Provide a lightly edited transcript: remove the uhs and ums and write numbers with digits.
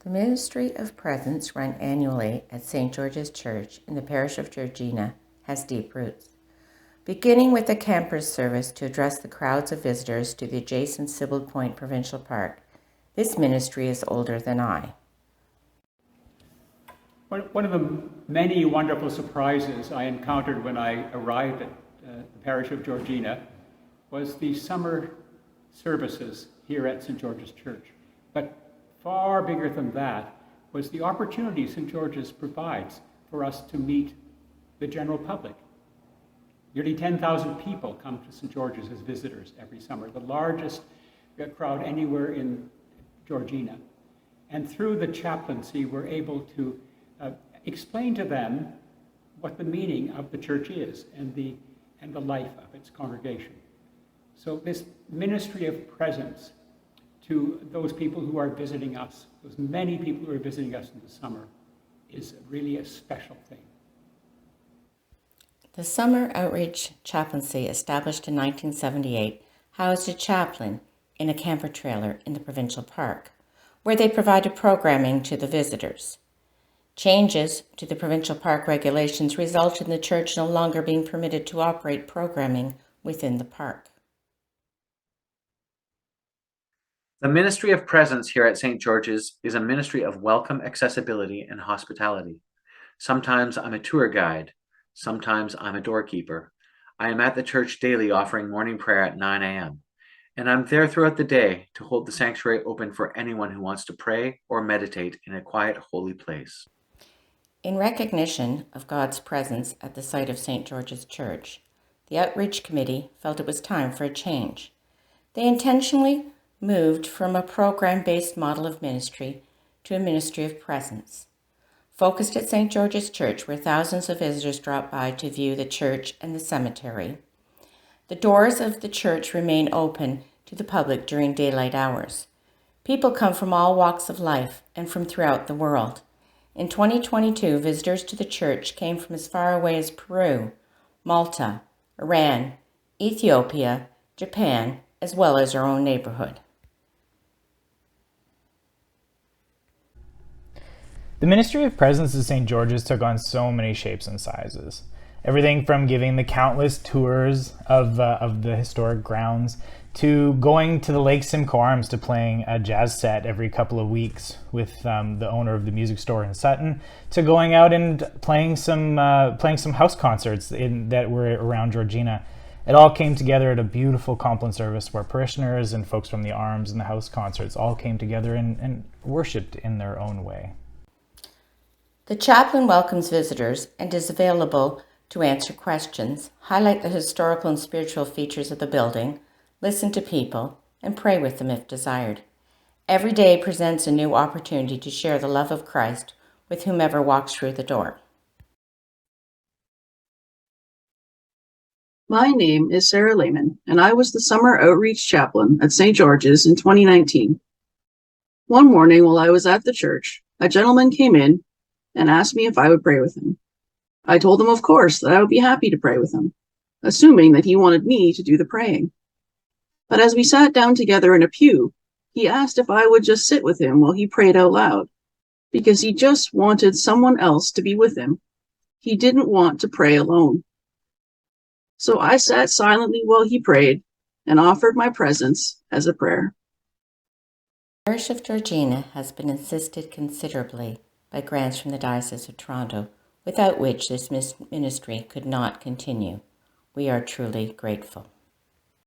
The Ministry of Presence, run annually at St. George's Church in the Parish of Georgina, has deep roots. Beginning with a campers service to address the crowds of visitors to the adjacent Sybil Point Provincial Park, this ministry is older than I. One of the many wonderful surprises I encountered when I arrived at the Parish of Georgina was the summer services here at St. George's Church. But far bigger than that was the opportunity St. George's provides for us to meet the general public. Nearly 10,000 people come to St. George's as visitors every summer, the largest crowd anywhere in Georgina. And through the chaplaincy, we're able to explain to them what the meaning of the church is and the life of its congregation. So this ministry of presence to those people who are visiting us, those many people who are visiting us in the summer, is really a special thing. The Summer Outreach Chaplaincy, established in 1978, housed a chaplain in a camper trailer in the provincial park, where they provided programming to the visitors. Changes to the provincial park regulations resulted in the church no longer being permitted to operate programming within the park. The Ministry of Presence here at St. George's is a ministry of welcome, accessibility, and hospitality. Sometimes I'm a tour guide. Sometimes I'm a doorkeeper. I am at the church daily offering morning prayer at 9 a.m. And I'm there throughout the day to hold the sanctuary open for anyone who wants to pray or meditate in a quiet, holy place. In recognition of God's presence at the site of St. George's Church, the Outreach Committee felt it was time for a change. They intentionally moved from a program-based model of ministry to a ministry of presence. Focused at St. George's Church, where thousands of visitors drop by to view the church and the cemetery, the doors of the church remain open to the public during daylight hours. People come from all walks of life and from throughout the world. In 2022, visitors to the church came from as far away as Peru, Malta, Iran, Ethiopia, Japan, as well as our own neighborhood. The Ministry of Presence at St. George's took on so many shapes and sizes. Everything from giving the countless tours of the historic grounds, to going to the Lake Simcoe Arms, to playing a jazz set every couple of weeks with the owner of the music store in Sutton, to going out and playing some house concerts that were around Georgina. It all came together at a beautiful compline service where parishioners and folks from the Arms and the house concerts all came together and worshipped in their own way. The chaplain welcomes visitors and is available to answer questions, highlight the historical and spiritual features of the building, listen to people, and pray with them if desired. Every day presents a new opportunity to share the love of Christ with whomever walks through the door. My name is Sarah Lehman, and I was the Summer Outreach Chaplain at St. George's in 2019. One morning while I was at the church, a gentleman came in and asked me if I would pray with him. I told him, of course, that I would be happy to pray with him, assuming that he wanted me to do the praying. But as we sat down together in a pew, he asked if I would just sit with him while he prayed out loud, because he just wanted someone else to be with him. He didn't want to pray alone. So I sat silently while he prayed and offered my presence as a prayer. The Parish of Georgina has been assisted considerably by grants from the Diocese of Toronto, without which this ministry could not continue. We are truly grateful.